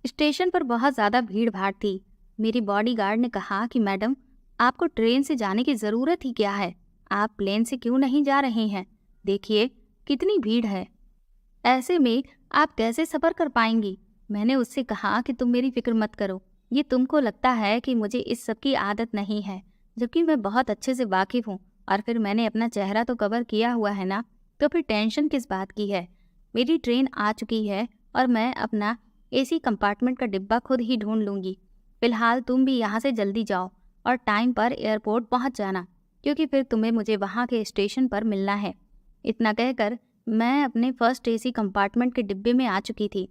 Station पर बहुत ज़्यादा भीड़-भाड़ थी। मेरी बॉडीगार्ड ने कहा कि मैडम, आपको ट्रेन से जाने की ज़रूरत ही क्या है? आप प्लेन से क्यों नहीं जा रहे हैं? देखिए, कितनी भीड़ है। ऐसे में आप कैसे सफ़र कर पाएंगी? मैंने उससे कहा कि तुम मेरी फिक्र मत करो। ये तुमको लगता है कि मुझे इस सब की आदत नहीं है, जबकि मैं बहुत अच्छे से वाकिफ़ हूँ। और फिर मैंने अपना चेहरा तो कवर किया हुआ है ना, तो फिर टेंशन किस बात की है? मेरी ट्रेन आ चुकी है और मैं अपना एसी कंपार्टमेंट का डिब्बा खुद ही ढूंढ लूँगी। फिलहाल तुम भी यहाँ से जल्दी जाओ और टाइम पर एयरपोर्ट पहुँच जाना, क्योंकि फिर तुम्हें मुझे वहाँ के स्टेशन पर मिलना है। इतना कहकर मैं अपने फर्स्ट एसी कंपार्टमेंट के डिब्बे में आ चुकी थी।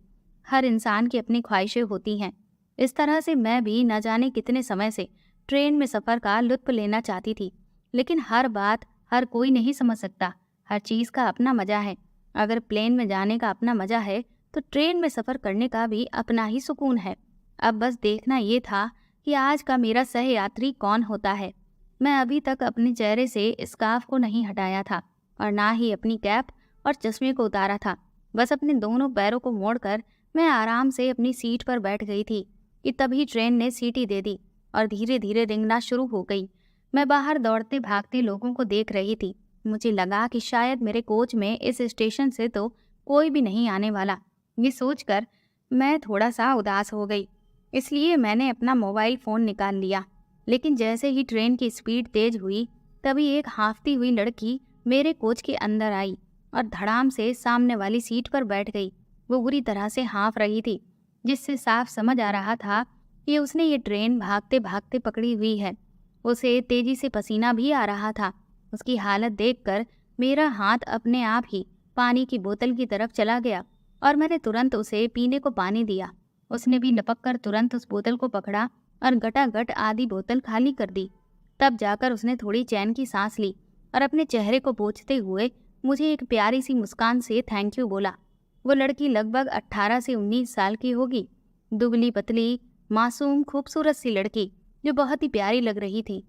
हर इंसान की अपनी ख्वाहिशें होती हैं। इस तरह से मैं भी न जाने कितने समय से ट्रेन में सफ़र का लुत्फ़ लेना चाहती थी। लेकिन हर बात हर कोई नहीं समझ सकता। हर चीज़ का अपना मज़ा है। अगर प्लेन में जाने का अपना मज़ा है, तो ट्रेन में सफ़र करने का भी अपना ही सुकून है। अब बस देखना ये था कि आज का मेरा सहयात्री कौन होता है। मैं अभी तक अपने चेहरे से स्कार्फ को नहीं हटाया था और ना ही अपनी कैप और चश्मे को उतारा था। बस अपने दोनों पैरों को मोड़कर मैं आराम से अपनी सीट पर बैठ गई थी कि तभी ट्रेन ने सीटी दे दी और धीरे धीरे रेंगना शुरू हो गई। मैं बाहर दौड़ते भागते लोगों को देख रही थी। मुझे लगा कि शायद मेरे कोच में इस स्टेशन से तो कोई भी नहीं आने वाला। ये सोचकर मैं थोड़ा सा उदास हो गई। इसलिए मैंने अपना मोबाइल फ़ोन निकाल लिया। लेकिन जैसे ही ट्रेन की स्पीड तेज हुई, तभी एक हाँफती हुई लड़की मेरे कोच के अंदर आई और धड़ाम से सामने वाली सीट पर बैठ गई। वो बुरी तरह से हाँफ रही थी, जिससे साफ समझ आ रहा था कि उसने ये ट्रेन भागते भागते पकड़ी हुई है। उसे तेजी से पसीना भी आ रहा था। उसकी हालत देखकर मेरा हाथ अपने आप ही पानी की बोतल की तरफ चला गया और मैंने तुरंत उसे पीने को पानी दिया। उसने भी लपक कर तुरंत उस बोतल को पकड़ा और गटागट आधी बोतल खाली कर दी। तब जाकर उसने थोड़ी चैन की सांस ली और अपने चेहरे को पोंछते हुए मुझे एक प्यारी सी मुस्कान से थैंक यू बोला। वो लड़की लगभग 18 से 19 साल की होगी। दुबली पतली, मासूम, खूबसूरत सी लड़की जो बहुत ही प्यारी लग रही थी।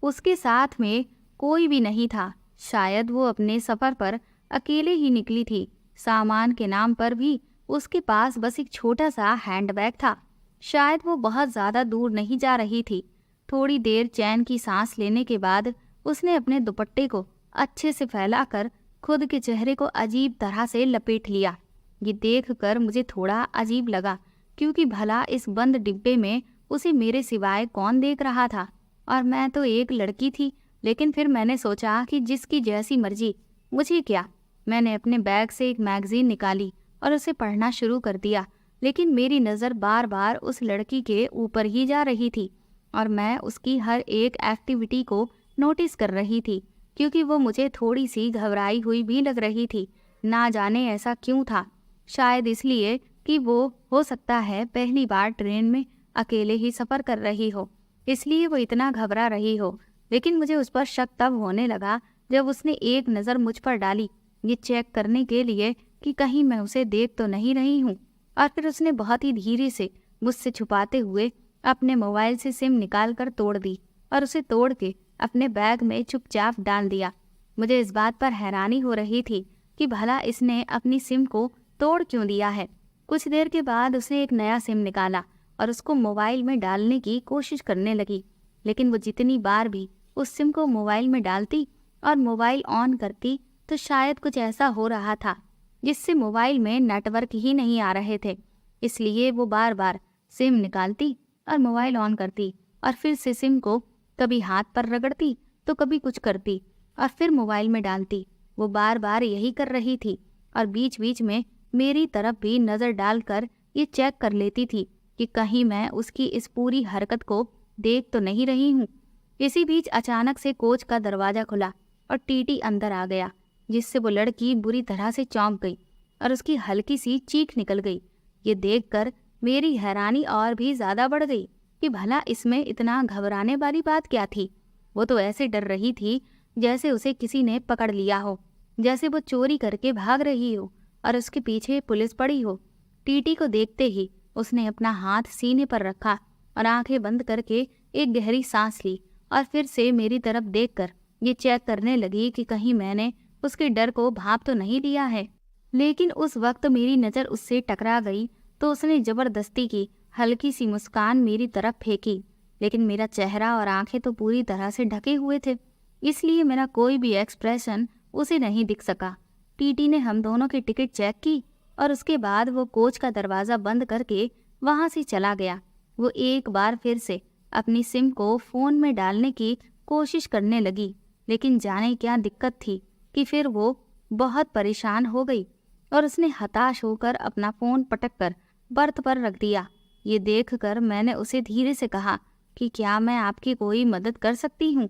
उसके साथ में कोई भी नहीं था। शायद वो अपने सफ़र पर अकेले ही निकली थी। सामान के नाम पर भी उसके पास बस एक छोटा सा हैंडबैग था। शायद वो बहुत ज़्यादा दूर नहीं जा रही थी। थोड़ी देर चैन की सांस लेने के बाद उसने अपने दुपट्टे को अच्छे से फैलाकर खुद के चेहरे को अजीब तरह से लपेट लिया। ये देखकर मुझे थोड़ा अजीब लगा, क्योंकि भला इस बंद डिब्बे में उसे मेरे सिवाय कौन देख रहा था। और मैं तो एक लड़की थी। लेकिन फिर मैंने सोचा कि जिसकी जैसी मर्जी, मुझे क्या। मैंने अपने बैग से एक मैगजीन निकाली और उसे पढ़ना शुरू कर दिया। लेकिन मेरी नज़र बार बार उस लड़की के ऊपर ही जा रही थी और मैं उसकी हर एक एक्टिविटी को नोटिस कर रही थी, क्योंकि वो मुझे थोड़ी सी घबराई हुई भी लग रही थी। ना जाने ऐसा क्यों था। शायद इसलिए कि वो हो सकता है पहली बार ट्रेन में अकेले ही सफ़र कर रही हो, इसलिए वो इतना घबरा रही हो। लेकिन मुझे उस पर शक तब होने लगा जब उसने एक नज़र मुझ पर डाली, ये चेक करने के लिए कि कहीं मैं उसे देख तो नहीं रही हूँ। और फिर उसने बहुत ही धीरे से मुझसे छुपाते हुए अपने मोबाइल से सिम निकाल कर तोड़ दी और उसे तोड़ के अपने बैग में चुपचाप डाल दिया। मुझे इस बात पर हैरानी हो रही थी कि भला इसने अपनी सिम को तोड़ क्यों दिया है। कुछ देर के बाद उसने एक नया सिम निकाला और उसको मोबाइल में डालने की कोशिश करने लगी। लेकिन वो जितनी बार भी उस सिम को मोबाइल में डालती और मोबाइल ऑन करती, तो शायद कुछ ऐसा हो रहा था जिससे मोबाइल में नेटवर्क ही नहीं आ रहे थे। इसलिए वो बार बार सिम निकालती और मोबाइल ऑन करती और फिर से सिम को कभी हाथ पर रगड़ती तो कभी कुछ करती और फिर मोबाइल में डालती। वो बार बार यही कर रही थी और बीच बीच में मेरी तरफ भी नज़र डालकर ये चेक कर लेती थी कि कहीं मैं उसकी इस पूरी हरकत को देख तो नहीं रही हूँ। इसी बीच अचानक से कोच का दरवाज़ा खुला और टीटी अंदर आ गया, जिससे वो लड़की बुरी तरह से चौंक गई और उसकी हल्की सी चीख निकल गई। ये देखकर मेरी हैरानी और भी ज़्यादा बढ़ गई कि भला इसमें इतना घबराने वाली बात क्या थी। वो तो ऐसे डर रही थी जैसे उसे किसी ने पकड़ लिया हो, जैसे वो चोरी करके भाग रही हो और उसके पीछे पुलिस पड़ी हो। टीटी को देखते ही उसने अपना हाथ सीने पर रखा और आंखें बंद करके एक गहरी सांस ली और फिर से मेरी तरफ देखकर ये चेक करने लगी कि कहीं मैंने उसके डर को भांप तो नहीं लिया है। लेकिन उस वक्त मेरी नज़र उससे टकरा गई तो उसने जबरदस्ती की हल्की सी मुस्कान मेरी तरफ फेंकी, लेकिन मेरा चेहरा और आंखें तो पूरी तरह से ढके हुए थे, इसलिए मेरा कोई भी एक्सप्रेशन उसे नहीं दिख सका। टीटी ने हम दोनों की टिकट चेक की और उसके बाद वो कोच का दरवाज़ा बंद करके वहाँ से चला गया। वो एक बार फिर से अपनी सिम को फ़ोन में डालने की कोशिश करने लगी, लेकिन जाने क्या दिक्कत थी कि फिर वो बहुत परेशान हो गई और उसने हताश होकर अपना फ़ोन पटक कर बर्थ पर रख दिया। ये देखकर मैंने उसे धीरे से कहा कि क्या मैं आपकी कोई मदद कर सकती हूँ?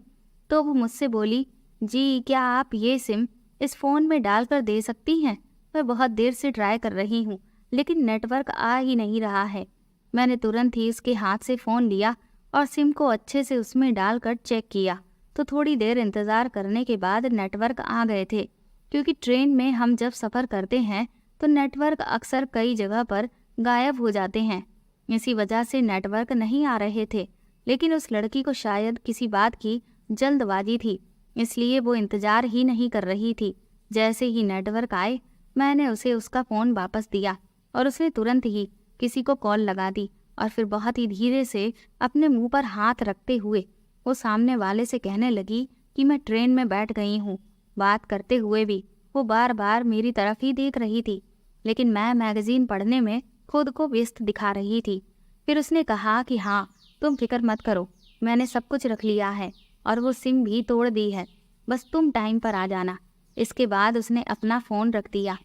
तो वो मुझसे बोली, जी क्या आप ये सिम इस फ़ोन में डालकर दे सकती हैं? मैं बहुत देर से ट्राई कर रही हूँ, लेकिन नेटवर्क आ ही नहीं रहा है। मैंने तुरंत ही उसके हाथ से फ़ोन लिया और सिम को अच्छे से उसमें डालकर चेक किया, तो थोड़ी देर इंतज़ार करने के बाद नेटवर्क आ गए थे। क्योंकि ट्रेन में हम जब सफ़र करते हैं तो नेटवर्क अक्सर कई जगह पर गायब हो जाते हैं, इसी वजह से नेटवर्क नहीं आ रहे थे। लेकिन उस लड़की को शायद किसी बात की जल्दबाजी थी, इसलिए वो इंतज़ार ही नहीं कर रही थी। जैसे ही नेटवर्क आए मैंने उसे उसका फ़ोन वापस दिया और उसने तुरंत ही किसी को कॉल लगा दी और फिर बहुत ही धीरे से अपने मुंह पर हाथ रखते हुए वो सामने वाले से कहने लगी कि मैं ट्रेन में बैठ गई हूँ। बात करते हुए भी वो बार बार मेरी तरफ ही देख रही थी, लेकिन मैं मैगज़ीन पढ़ने में खुद को व्यस्त दिखा रही थी। फिर उसने कहा कि हाँ, तुम फिक्र मत करो, मैंने सब कुछ रख लिया है और वो सिम भी तोड़ दी है, बस तुम टाइम पर आ जाना। इसके बाद उसने अपना फ़ोन रख दिया।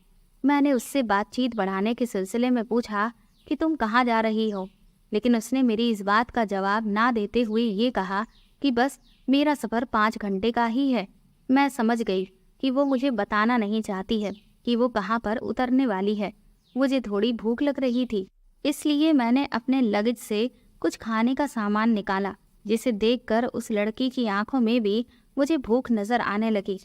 मैंने उससे बातचीत बढ़ाने के सिलसिले में पूछा कि तुम कहाँ जा रही हो, लेकिन उसने मेरी इस बात का जवाब ना देते हुए ये कहा कि बस मेरा सफ़र 5 घंटे का ही है। मैं समझ गई कि वो मुझे बताना नहीं चाहती है कि वो कहाँ पर उतरने वाली है। मुझे थोड़ी भूख लग रही थी, इसलिए मैंने अपने लगेज से कुछ खाने का सामान निकाला, जिसे देखकर उस लड़की की आंखों में भी मुझे भूख नज़र आने लगी।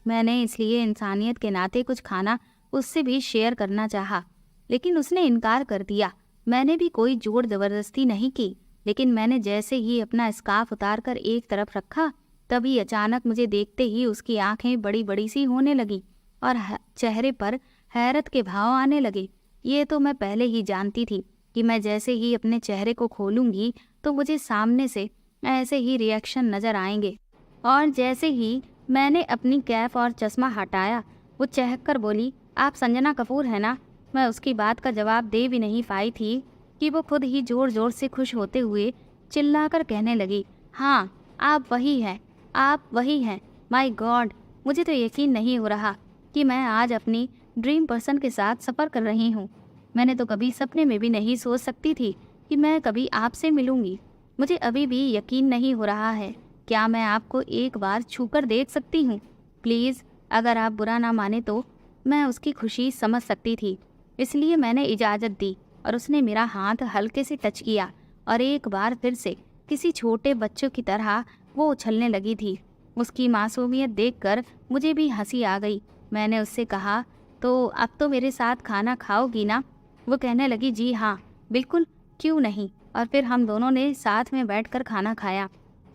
मैंने इसलिए इंसानियत के नाते कुछ खाना उससे भी शेयर करना चाहा, लेकिन उसने इनकार कर दिया। मैंने भी कोई जोर ज़बरदस्ती नहीं की, लेकिन मैंने जैसे ही अपना स्कार्फ उतारकर एक तरफ रखा, तभी अचानक मुझे देखते ही उसकी आंखें बड़ी बड़ी सी होने लगी और चेहरे पर हैरत के भाव आने लगे। ये तो मैं पहले ही जानती थी कि मैं जैसे ही अपने चेहरे को खोलूंगी तो मुझे सामने से ऐसे ही रिएक्शन नज़र आएंगे। और जैसे ही मैंने अपनी कैप और चश्मा हटाया, वो चहक कर बोली, आप संजना कपूर है ना? मैं उसकी बात का जवाब दे भी नहीं पाई थी कि वो खुद ही ज़ोर ज़ोर से खुश होते हुए चिल्लाकर कहने लगी, हाँ आप वही हैं, आप वही हैं। माय गॉड, मुझे तो यकीन नहीं हो रहा कि मैं आज अपनी ड्रीम पर्सन के साथ सफ़र कर रही हूँ। मैंने तो कभी सपने में भी नहीं सोच सकती थी कि मैं कभी आपसे मिलूँगी। मुझे अभी भी यकीन नहीं हो रहा है। क्या मैं आपको एक बार छूकर देख सकती हूँ? प्लीज़, अगर आप बुरा ना माने तो। मैं उसकी खुशी समझ सकती थी, इसलिए मैंने इजाज़त दी और उसने मेरा हाथ हल्के से टच किया और एक बार फिर से किसी छोटे बच्चों की तरह वो उछलने लगी थी। उसकी मासूमियत देखकर मुझे भी हंसी आ गई। मैंने उससे कहा, तो अब तो मेरे साथ खाना खाओगी ना? वो कहने लगी, जी हाँ बिल्कुल, क्यों नहीं। और फिर हम दोनों ने साथ में बैठकर खाना खाया।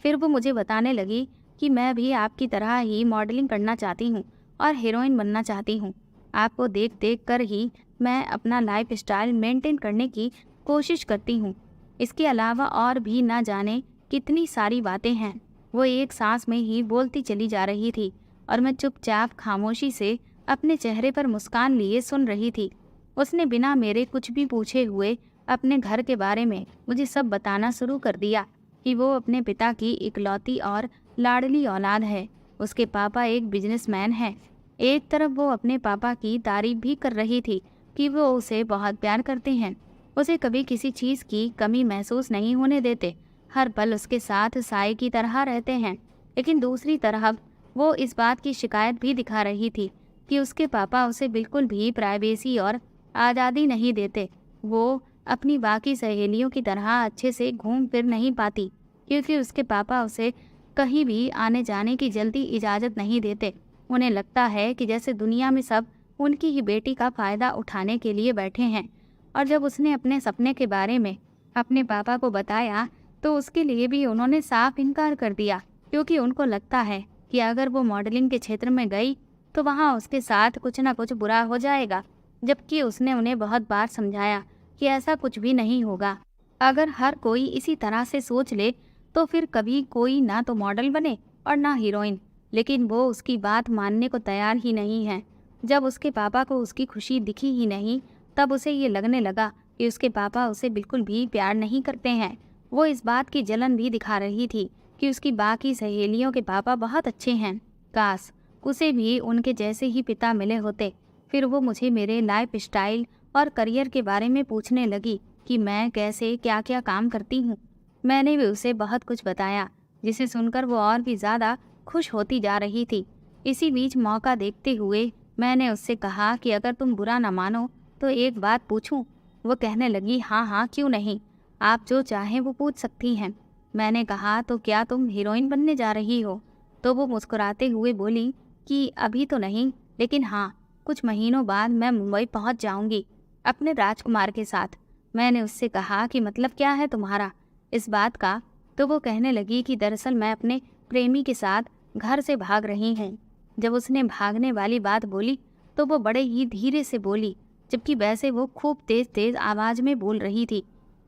फिर वो मुझे बताने लगी कि मैं भी आपकी तरह ही मॉडलिंग करना चाहती हूँ और हीरोइन बनना चाहती हूँ। आपको देख देख कर ही मैं अपना लाइफ स्टाइल मेंटेन करने की कोशिश करती हूँ। इसके अलावा और भी ना जाने कितनी सारी बातें हैं। वो एक सांस में ही बोलती चली जा रही थी और मैं चुपचाप खामोशी से अपने चेहरे पर मुस्कान लिए सुन रही थी। उसने बिना मेरे कुछ भी पूछे हुए अपने घर के बारे में मुझे सब बताना शुरू कर दिया कि वो अपने पिता की इकलौती और लाडली औलाद है। उसके पापा एक बिजनेसमैन हैं। एक तरफ वो अपने पापा की तारीफ भी कर रही थी कि वो उसे बहुत प्यार करते हैं, उसे कभी किसी चीज़ की कमी महसूस नहीं होने देते, हर पल उसके साथ साए की तरह रहते हैं। लेकिन दूसरी तरफ वो इस बात की शिकायत भी दिखा रही थी कि उसके पापा उसे बिल्कुल भी प्राइवेसी और आज़ादी नहीं देते। वो अपनी बाकी सहेलियों की तरह अच्छे से घूम फिर नहीं पाती क्योंकि उसके पापा उसे कहीं भी आने जाने की जल्दी इजाज़त नहीं देते। उन्हें लगता है कि जैसे दुनिया में सब उनकी ही बेटी का फ़ायदा उठाने के लिए बैठे हैं। और जब उसने अपने सपने के बारे में अपने पापा को बताया तो उसके लिए भी उन्होंने साफ इनकार कर दिया, क्योंकि उनको लगता है कि अगर वो मॉडलिंग के क्षेत्र में गई तो वहाँ उसके साथ कुछ ना कुछ बुरा हो जाएगा। जबकि उसने उन्हें बहुत बार समझाया कि ऐसा कुछ भी नहीं होगा। अगर हर कोई इसी तरह से सोच ले तो फिर कभी कोई ना तो मॉडल बने और ना हीरोइन। लेकिन वो उसकी बात मानने को तैयार ही नहीं है। जब उसके पापा को उसकी खुशी दिखी ही नहीं, तब उसे ये लगने लगा कि उसके पापा उसे बिल्कुल भी प्यार नहीं करते हैं। वो इस बात की जलन भी दिखा रही थी कि उसकी बाकी सहेलियों के पापा बहुत अच्छे हैं। काश उसे भी उनके जैसे ही पिता मिले होते। फिर वो मुझे मेरे लाइफ स्टाइल और करियर के बारे में पूछने लगी कि मैं कैसे क्या क्या काम करती हूँ। मैंने भी उसे बहुत कुछ बताया, जिसे सुनकर वो और भी ज़्यादा खुश होती जा रही थी। इसी बीच मौका देखते हुए मैंने उससे कहा कि अगर तुम बुरा न मानो तो एक बात पूछूं। वो कहने लगी, हाँ हाँ क्यों नहीं, आप जो चाहें वो पूछ सकती हैं। मैंने कहा, तो क्या तुम हीरोइन बनने जा रही हो? तो वो मुस्कुराते हुए बोली कि अभी तो नहीं, लेकिन हाँ, कुछ महीनों बाद मैं मुंबई पहुंच जाऊंगी अपने राजकुमार के साथ। मैंने उससे कहा कि मतलब क्या है तुम्हारा इस बात का? तो वो कहने लगी कि दरअसल मैं अपने प्रेमी के साथ घर से भाग रही हूँ। जब उसने भागने वाली बात बोली तो वो बड़े ही धीरे से बोली, जबकि वैसे वो खूब तेज तेज आवाज में बोल रही थी।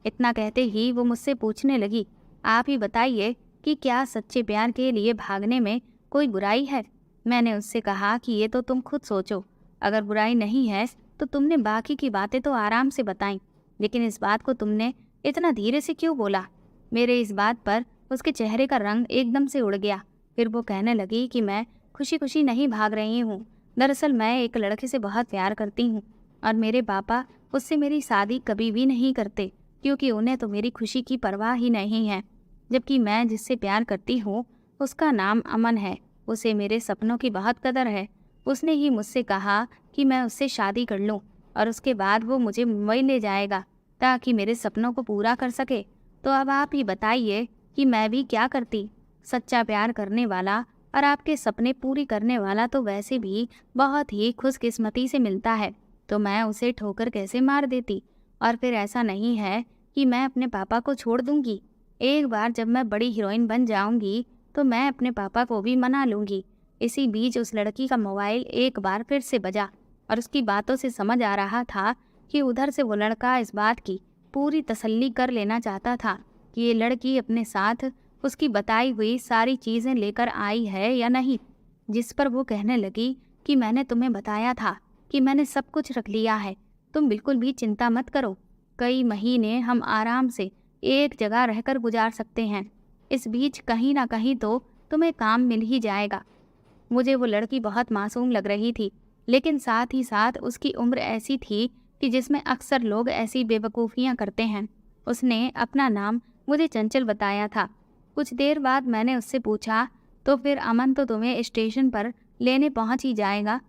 इतना कहते ही वो मुझसे पूछने लगी, आप ही बताइए कि क्या सच्चे प्यार के लिए भागने में कोई बुराई है? मैंने उससे कहा कि ये तो तुम खुद सोचो, अगर बुराई नहीं है तो तुमने बाकी की बातें तो आराम से बताई, लेकिन इस बात को तुमने इतना धीरे से क्यों बोला? मेरे इस बात पर उसके चेहरे का रंग एकदम से उड़ गया। फिर वो कहने लगी कि मैं खुशी खुशी नहीं भाग रही हूँ। दरअसल मैं एक लड़के से बहुत प्यार करती हूँ और मेरे पापा उससे मेरी शादी कभी भी नहीं करते, क्योंकि उन्हें तो मेरी खुशी की परवाह ही नहीं है। जबकि मैं जिससे प्यार करती हूँ उसका नाम अमन है। उसे मेरे सपनों की बहुत कदर है। उसने ही मुझसे कहा कि मैं उससे शादी कर लूँ और उसके बाद वो मुझे मुंबई ले जाएगा ताकि मेरे सपनों को पूरा कर सके। तो अब आप ही बताइए कि मैं भी क्या करती? सच्चा प्यार करने वाला और आपके सपने पूरी करने वाला तो वैसे भी बहुत ही खुशकिस्मती से मिलता है, तो मैं उसे ठोकर कैसे मार देती? और फिर ऐसा नहीं है कि मैं अपने पापा को छोड़ दूंगी। एक बार जब मैं बड़ी हीरोइन बन जाऊंगी तो मैं अपने पापा को भी मना लूंगी। इसी बीच उस लड़की का मोबाइल एक बार फिर से बजा और उसकी बातों से समझ आ रहा था कि उधर से वो लड़का इस बात की पूरी तसल्ली कर लेना चाहता था कि ये लड़की अपने साथ उसकी बताई हुई सारी चीज़ें लेकर आई है या नहीं। जिस पर वो कहने लगी कि मैंने तुम्हें बताया था कि मैंने सब कुछ रख लिया है, तुम बिल्कुल भी चिंता मत करो। कई महीने हम आराम से एक जगह रहकर गुजार सकते हैं। इस बीच कहीं ना कहीं तो तुम्हें काम मिल ही जाएगा। मुझे वो लड़की बहुत मासूम लग रही थी, लेकिन साथ ही साथ उसकी उम्र ऐसी थी कि जिसमें अक्सर लोग ऐसी बेवकूफ़ियाँ करते हैं। उसने अपना नाम मुझे चंचल बताया था। कुछ देर बाद मैंने उससे पूछा, तो फिर अमन तो तुम्हें स्टेशन पर लेने पहुंच ही जाएगा,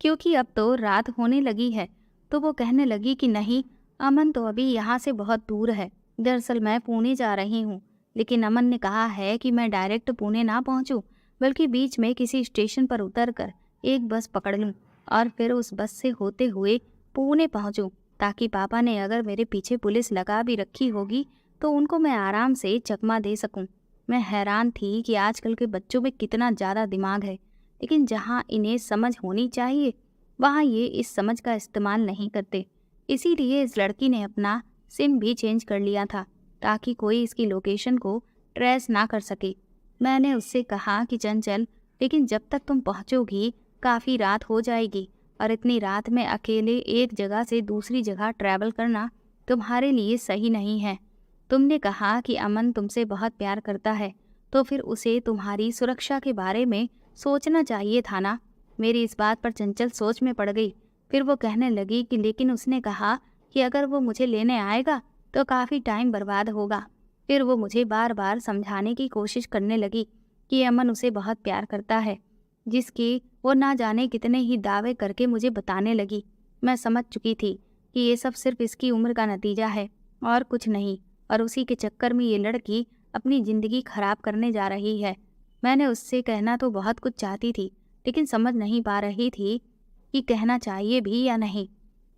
क्योंकि अब तो रात होने लगी है। तो वो कहने लगी कि नहीं, अमन तो अभी यहाँ से बहुत दूर है। दरअसल मैं पुणे जा रही हूँ, लेकिन अमन ने कहा है कि मैं डायरेक्ट पुणे ना पहुँचूँ, बल्कि बीच में किसी स्टेशन पर उतरकर एक बस पकड़ लूँ और फिर उस बस से होते हुए पुणे पहुँचूँ, ताकि पापा ने अगर मेरे पीछे पुलिस लगा भी रखी होगी तो उनको मैं आराम से चकमा दे सकूं। मैं हैरान थी कि आजकल के बच्चों में कितना ज़्यादा दिमाग है, लेकिन जहाँ इन्हें समझ होनी चाहिए वहाँ ये इस समझ का इस्तेमाल नहीं करते। इसीलिए इस लड़की ने अपना सिम भी चेंज कर लिया था ताकि कोई इसकी लोकेशन को ट्रेस ना कर सके। मैंने उससे कहा कि चंचल, लेकिन जब तक तुम पहुँचोगी काफ़ी रात हो जाएगी और इतनी रात में अकेले एक जगह से दूसरी जगह ट्रैवल करना तुम्हारे लिए सही नहीं है। तुमने कहा कि अमन तुमसे बहुत प्यार करता है, तो फिर उसे तुम्हारी सुरक्षा के बारे में सोचना चाहिए था ना। मेरी इस बात पर चंचल सोच में पड़ गई। फिर वो कहने लगी कि लेकिन उसने कहा कि अगर वो मुझे लेने आएगा तो काफ़ी टाइम बर्बाद होगा। फिर वो मुझे बार बार समझाने की कोशिश करने लगी कि अमन उसे बहुत प्यार करता है, जिसकी वो ना जाने कितने ही दावे करके मुझे बताने लगी। मैं समझ चुकी थी कि ये सब सिर्फ इसकी उम्र का नतीजा है और कुछ नहीं, और उसी के चक्कर में ये लड़की अपनी ज़िंदगी खराब करने जा रही है। मैंने उससे कहना तो बहुत कुछ चाहती थी, लेकिन समझ नहीं पा रही थी कि कहना चाहिए भी या नहीं।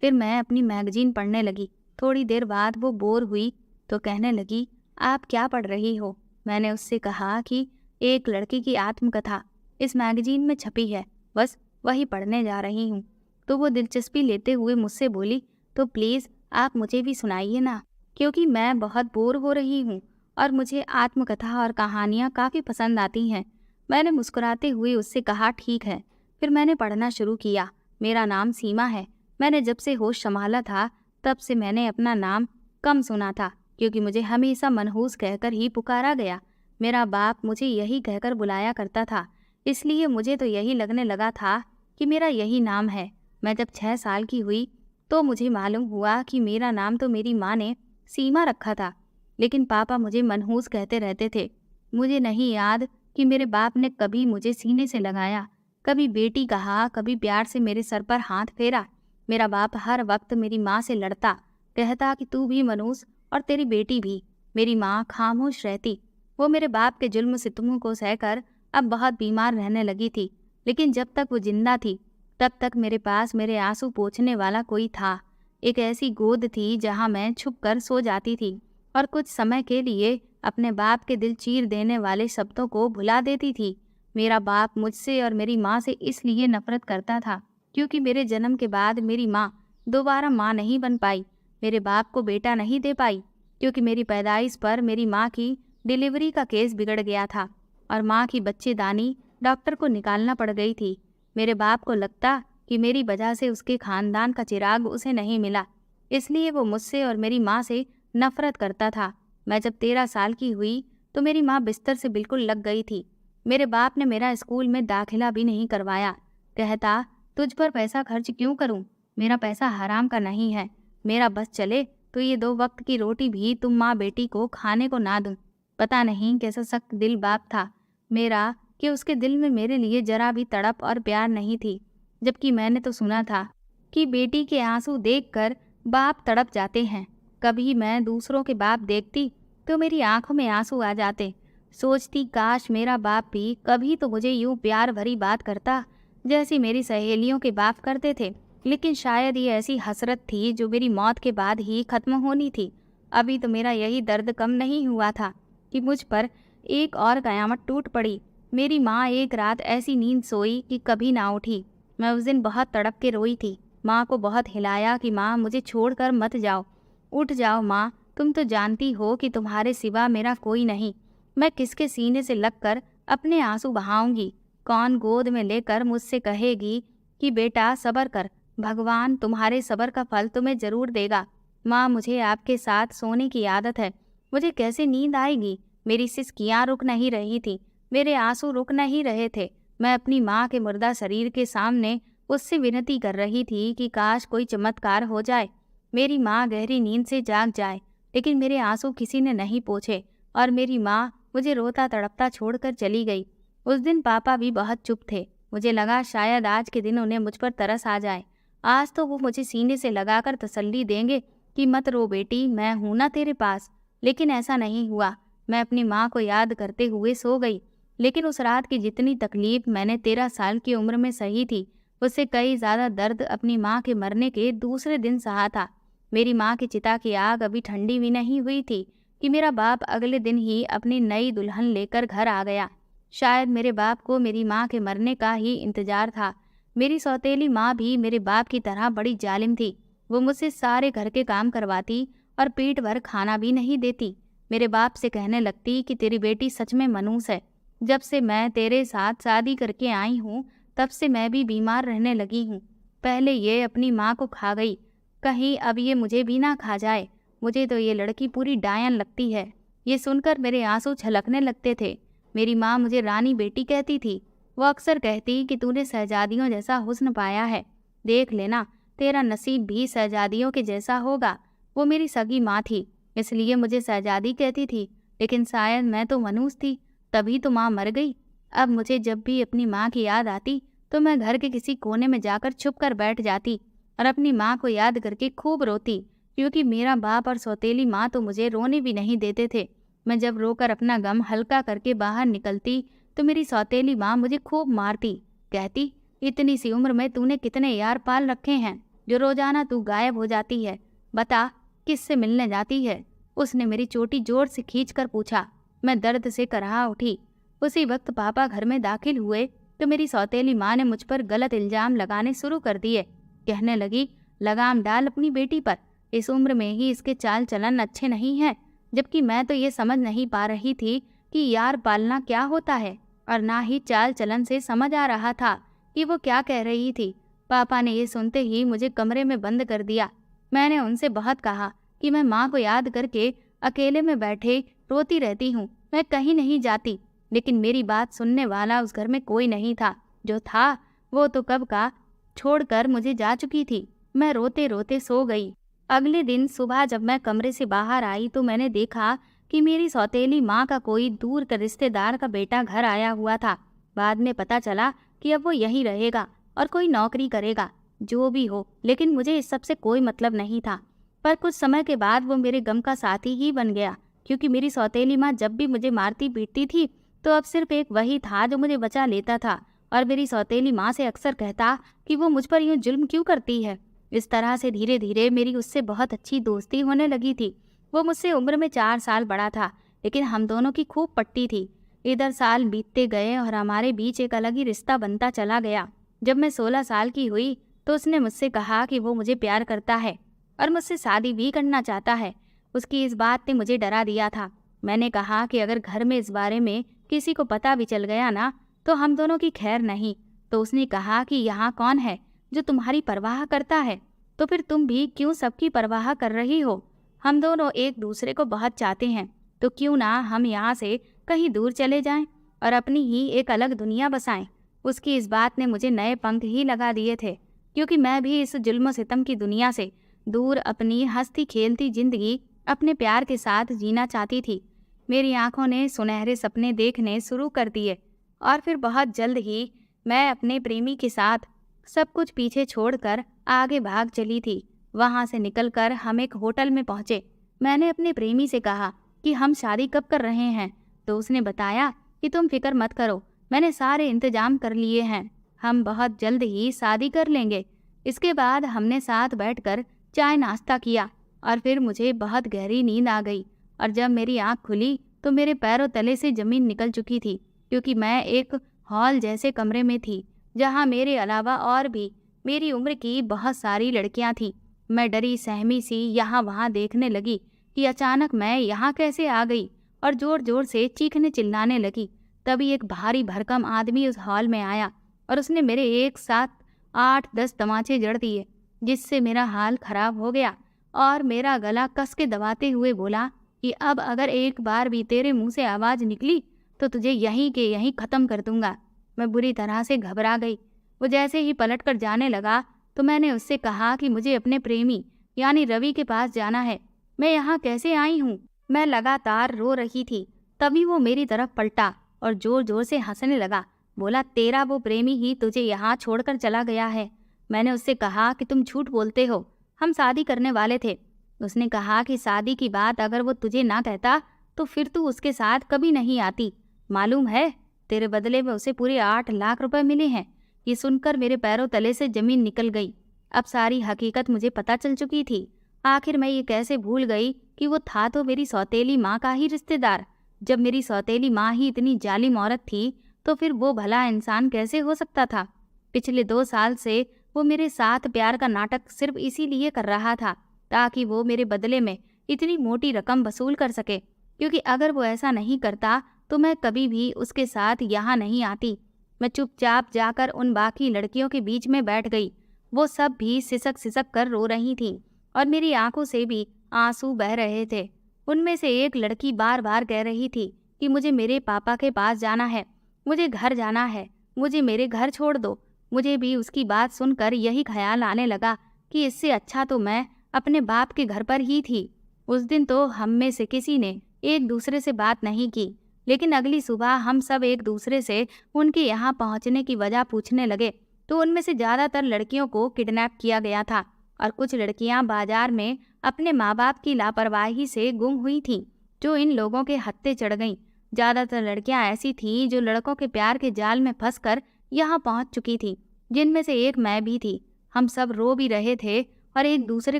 फिर मैं अपनी मैगजीन पढ़ने लगी। थोड़ी देर बाद वो बोर हुई तो कहने लगी, आप क्या पढ़ रही हो? मैंने उससे कहा कि एक लड़की की आत्मकथा इस मैगजीन में छपी है, बस वही पढ़ने जा रही हूँ। तो वो दिलचस्पी लेते हुए मुझसे बोली, तो प्लीज़ आप मुझे भी सुनाइए ना, क्योंकि मैं बहुत बोर हो रही हूँ और मुझे आत्मकथा और कहानियाँ काफ़ी पसंद आती हैं। मैंने मुस्कुराते हुए उससे कहा, ठीक है। फिर मैंने पढ़ना शुरू किया। मेरा नाम सीमा है। मैंने जब से होश संभाला था तब से मैंने अपना नाम कम सुना था, क्योंकि मुझे हमेशा मनहूस कहकर ही पुकारा गया। मेरा बाप मुझे यही कहकर बुलाया करता था, इसलिए मुझे तो यही लगने लगा था कि मेरा यही नाम है। मैं जब 6 साल की हुई तो मुझे मालूम हुआ कि मेरा नाम तो मेरी माँ ने सीमा रखा था, लेकिन पापा मुझे मनहूस कहते रहते थे। मुझे नहीं याद कि मेरे बाप ने कभी मुझे सीने से लगाया, कभी बेटी कहा, कभी प्यार से मेरे सर पर हाथ फेरा। मेरा बाप हर वक्त मेरी माँ से लड़ता, कहता कि तू भी मनहूस और तेरी बेटी भी। मेरी माँ खामोश रहती। वो मेरे बाप के जुल्म सितमों को सहकर अब बहुत बीमार रहने लगी थी, लेकिन जब तक वो जिंदा थी तब तक मेरे पास मेरे आंसू पोंछने वाला कोई था। एक ऐसी गोद थी जहाँ मैं छुप कर सो जाती थी और कुछ समय के लिए अपने बाप के दिल चीर देने वाले शब्दों को भुला देती थी। मेरा बाप मुझसे और मेरी माँ से इसलिए नफरत करता था क्योंकि मेरे जन्म के बाद मेरी माँ दोबारा माँ नहीं बन पाई, मेरे बाप को बेटा नहीं दे पाई, क्योंकि मेरी पैदाइश पर मेरी माँ की डिलीवरी का केस बिगड़ गया था और माँ की बच्चेदानी डॉक्टर को निकालना पड़ गई थी। मेरे बाप को लगता कि मेरी वजह से उसके खानदान का चिराग उसे नहीं मिला, इसलिए वो मुझसे और मेरी माँ से नफरत करता था। मैं जब 13 साल की हुई तो मेरी माँ बिस्तर से बिल्कुल लग गई थी। मेरे बाप ने मेरा स्कूल में दाखिला भी नहीं करवाया। कहता, तुझ पर पैसा खर्च क्यों करूं? मेरा पैसा हराम का नहीं है। मेरा बस चले तो ये 2 वक्त की रोटी भी तुम माँ बेटी को खाने को ना दूं। पता नहीं कैसा सख्त दिल बाप था मेरा कि उसके दिल में मेरे लिए जरा भी तड़प और प्यार नहीं थी, जबकि मैंने तो सुना था कि बेटी के आंसू देखकर बाप तड़प जाते हैं। कभी मैं दूसरों के बाप देखती तो मेरी आंखों में आंसू आ जाते। सोचती काश मेरा बाप भी कभी तो मुझे यूं प्यार भरी बात करता जैसी मेरी सहेलियों के बाप करते थे, लेकिन शायद ये ऐसी हसरत थी जो मेरी मौत के बाद ही खत्म होनी थी। अभी तो मेरा यही दर्द कम नहीं हुआ था कि मुझ पर एक और कयामत टूट पड़ी। मेरी माँ एक रात ऐसी नींद सोई कि कभी ना उठी। मैं उस दिन बहुत तड़प के रोई थी। माँ को बहुत हिलाया कि माँ मुझे छोड़कर मत जाओ, उठ जाओ माँ, तुम तो जानती हो कि तुम्हारे सिवा मेरा कोई नहीं। मैं किसके सीने से लगकर अपने आंसू बहाऊंगी? कौन गोद में लेकर मुझसे कहेगी कि बेटा सब्र कर, भगवान तुम्हारे सब्र का फल तुम्हें जरूर देगा। माँ, मुझे आपके साथ सोने की आदत है, मुझे कैसे नींद आएगी? मेरी सिसकियाँ रुक नहीं रही थी, मेरे आंसू रुक नहीं रहे थे। मैं अपनी माँ के मुर्दा शरीर के सामने उससे विनती कर रही थी कि काश कोई चमत्कार हो जाए, मेरी माँ गहरी नींद से जाग जाए, लेकिन मेरे आंसू किसी ने नहीं पोंछे और मेरी माँ मुझे रोता तड़पता छोड़कर चली गई। उस दिन पापा भी बहुत चुप थे। मुझे लगा शायद आज के दिन उन्हें मुझ पर तरस आ जाए। आज तो वो मुझे सीने से लगाकर तसल्ली देंगे कि मत रो बेटी, मैं हूं ना तेरे पास। लेकिन ऐसा नहीं हुआ। मैं अपनी माँ को याद करते हुए सो गई, लेकिन उस रात की जितनी तकलीफ मैंने 13 साल की उम्र में सही थी, उससे कई ज़्यादा दर्द अपनी माँ के मरने के दूसरे दिन सहा था। मेरी माँ की चिता की आग अभी ठंडी भी नहीं हुई थी कि मेरा बाप अगले दिन ही अपनी नई दुल्हन लेकर घर आ गया। शायद मेरे बाप को मेरी माँ के मरने का ही इंतजार था। मेरी सौतेली माँ भी मेरे बाप की तरह बड़ी जालिम थी। वो मुझसे सारे घर के काम करवाती और पेट भर खाना भी नहीं देती। मेरे बाप से कहने लगती कि तेरी बेटी सच में मनहूस है। जब से मैं तेरे साथ शादी करके आई हूँ तब से मैं भी बीमार रहने लगी हूँ। पहले ये अपनी माँ को खा गई, कहीं अब ये मुझे भी ना खा जाए। मुझे तो ये लड़की पूरी डायन लगती है। ये सुनकर मेरे आंसू छलकने लगते थे। मेरी माँ मुझे रानी बेटी कहती थी। वो अक्सर कहती कि तूने शहजादियों जैसा हुस्न पाया है, देख लेना तेरा नसीब भी शहजादियों के जैसा होगा। वो मेरी सगी माँ थी, इसलिए मुझे शहजादी कहती थी, लेकिन शायद मैं तो मनहूस थी, तभी तो माँ मर गई। अब मुझे जब भी अपनी माँ की याद आती तो मैं घर के किसी कोने में जाकर छुप कर बैठ जाती और अपनी माँ को याद करके खूब रोती, क्योंकि मेरा बाप और सौतेली माँ तो मुझे रोने भी नहीं देते थे। मैं जब रोकर अपना गम हल्का करके बाहर निकलती तो मेरी सौतेली माँ मुझे खूब मारती। कहती, इतनी सी उम्र में तूने कितने यार पाल रखे हैं जो रोजाना तू गायब हो जाती है, बता किससे मिलने जाती है? उसने मेरी चोटी जोर से खींचकर पूछा। मैं दर्द से कराह उठी। उसी वक्त पापा घर में दाखिल हुए तो मेरी सौतेली माँ ने मुझ पर गलत इल्जाम लगाने शुरू कर दिए। कहने लगी, लगाम डाल अपनी बेटी पर, इस उम्र में ही इसके चाल चलन अच्छे नहीं हैं, जबकि मैं तो ये समझ नहीं पा रही थी कि यार पालना क्या होता है, और ना ही चाल चलन से समझ आ रहा था कि वो क्या कह रही थी। पापा ने ये सुनते ही मुझे कमरे में बंद कर दिया। मैंने उनसे बहुत कहा कि मैं माँ को याद करके अकेले में बैठे रोती रहती हूँ, मैं कहीं नहीं जाती, लेकिन मेरी बात सुनने वाला उस घर में कोई नहीं था। जो था वो तो कब का छोड़कर मुझे जा चुकी थी। मैं रोते रोते सो गई। अगले दिन सुबह जब मैं कमरे से बाहर आई तो मैंने देखा कि मेरी सौतेली माँ का कोई दूर का रिश्तेदार का बेटा घर आया हुआ था। बाद में पता चला कि अब वो यहीं रहेगा और कोई नौकरी करेगा। जो भी हो, लेकिन मुझे इस सब से कोई मतलब नहीं था। पर कुछ समय के बाद वो मेरे गम का साथी ही बन गया, क्योंकि मेरी सौतेली माँ जब भी मुझे मारती पीटती थी तो अब सिर्फ एक वही था जो मुझे बचा लेता था। और मेरी सौतेली माँ से अक्सर कहता कि वो मुझ पर यूँ जुल्म क्यों करती है। इस तरह से धीरे धीरे मेरी उससे बहुत अच्छी दोस्ती होने लगी थी। वो मुझसे उम्र में 4 साल बड़ा था, लेकिन हम दोनों की खूब पटती थी। इधर साल बीतते गए और हमारे बीच एक अलग ही रिश्ता बनता चला गया। जब मैं 16 साल की हुई तो उसने मुझसे कहा कि वो मुझे प्यार करता है और मुझसे शादी भी करना चाहता है। उसकी इस बात ने मुझे डरा दिया था। मैंने कहा कि अगर घर में इस बारे में किसी को पता भी चल गया ना तो हम दोनों की खैर नहीं। तो उसने कहा कि यहाँ कौन है जो तुम्हारी परवाह करता है, तो फिर तुम भी क्यों सबकी परवाह कर रही हो। हम दोनों एक दूसरे को बहुत चाहते हैं, तो क्यों ना हम यहाँ से कहीं दूर चले जाएं और अपनी ही एक अलग दुनिया बसाएं। उसकी इस बात ने मुझे नए पंख ही लगा दिए थे, क्योंकि मैं भी इस जुल्म सितम की दुनिया से दूर अपनी हंसती खेलती जिंदगी अपने प्यार के साथ जीना चाहती थी। मेरी आंखों ने सुनहरे सपने देखने शुरू कर दिए और फिर बहुत जल्द ही मैं अपने प्रेमी के साथ सब कुछ पीछे छोड़कर आगे भाग चली थी। वहां से निकलकर हम एक होटल में पहुंचे। मैंने अपने प्रेमी से कहा कि हम शादी कब कर रहे हैं, तो उसने बताया कि तुम फिक्र मत करो, मैंने सारे इंतजाम कर लिए हैं, हम बहुत जल्द ही शादी कर लेंगे। इसके बाद हमने साथ बैठकर चाय नाश्ता किया और फिर मुझे बहुत गहरी नींद आ गई। और जब मेरी आँख खुली तो मेरे पैरों तले से जमीन निकल चुकी थी, क्योंकि मैं एक हॉल जैसे कमरे में थी जहाँ मेरे अलावा और भी मेरी उम्र की बहुत सारी लड़कियाँ थीं। मैं डरी सहमी सी यहाँ वहाँ देखने लगी कि अचानक मैं यहाँ कैसे आ गई, और जोर जोर से चीखने चिल्लाने लगी। तभी एक भारी भरकम आदमी उस हॉल में आया और उसने मेरे एक साथ 8-10 तमाचे जड़ दिए, जिससे मेरा हाल खराब हो गया और मेरा गला कस के दबाते हुए बोला कि अब अगर एक बार भी तेरे मुंह से आवाज़ निकली तो तुझे यहीं के यहीं ख़त्म कर दूंगा। मैं बुरी तरह से घबरा गई। वो जैसे ही पलट कर जाने लगा तो मैंने उससे कहा कि मुझे अपने प्रेमी यानी रवि के पास जाना है, मैं यहाँ कैसे आई हूँ। मैं लगातार रो रही थी। तभी वो मेरी तरफ पलटा और जोर जोर से हंसने लगा। बोला, तेरा वो प्रेमी ही तुझे यहाँ छोड़कर चला गया है। मैंने उससे कहा कि तुम झूठ बोलते हो, हम शादी करने वाले थे। उसने कहा कि शादी की बात अगर वो तुझे ना कहता तो फिर तू उसके साथ कभी नहीं आती। मालूम है, तेरे बदले में उसे पूरे 8 लाख रुपए मिले हैं। ये सुनकर मेरे पैरों तले से जमीन निकल गई। अब सारी हकीकत मुझे पता चल चुकी थी। आखिर मैं ये कैसे भूल गई कि वो था तो मेरी सौतेली माँ का ही रिश्तेदार। जब मेरी सौतेली माँ ही इतनी जालिम औरत थी तो फिर वो भला इंसान कैसे हो सकता था। पिछले 2 साल से वो मेरे साथ प्यार का नाटक सिर्फ इसीलिए कर रहा था ताकि वो मेरे बदले में इतनी मोटी रकम वसूल कर सके, क्योंकि अगर वो ऐसा नहीं करता तो मैं कभी भी उसके साथ यहाँ नहीं आती। मैं चुपचाप जाकर उन बाकी लड़कियों के बीच में बैठ गई। वो सब भी सिसक सिसक कर रो रही थीं और मेरी आंखों से भी आंसू बह रहे थे। उनमें से एक लड़की बार बार कह रही थी कि मुझे मेरे पापा के पास जाना है, मुझे घर जाना है, मुझे मेरे घर छोड़ दो। मुझे भी उसकी बात सुनकर यही ख्याल आने लगा कि इससे अच्छा तो मैं अपने बाप के घर पर ही थी। उस दिन तो हम में से किसी ने एक दूसरे से बात नहीं की, लेकिन अगली सुबह हम सब एक दूसरे से उनके यहाँ पहुँचने की वजह पूछने लगे तो उनमें से ज़्यादातर लड़कियों को किडनैप किया गया था और कुछ लड़कियाँ बाजार में अपने माँ बाप की लापरवाही से गुम हुई थीं, जो इन लोगों के हत्थे चढ़ गईं। ज़्यादातर लड़कियाँ ऐसी थीं जो लड़कों के प्यार के जाल में फंसकर यहाँ पहुँच चुकी थीं, जिनमें से एक मैं भी थी। हम सब रो भी रहे थे और एक दूसरे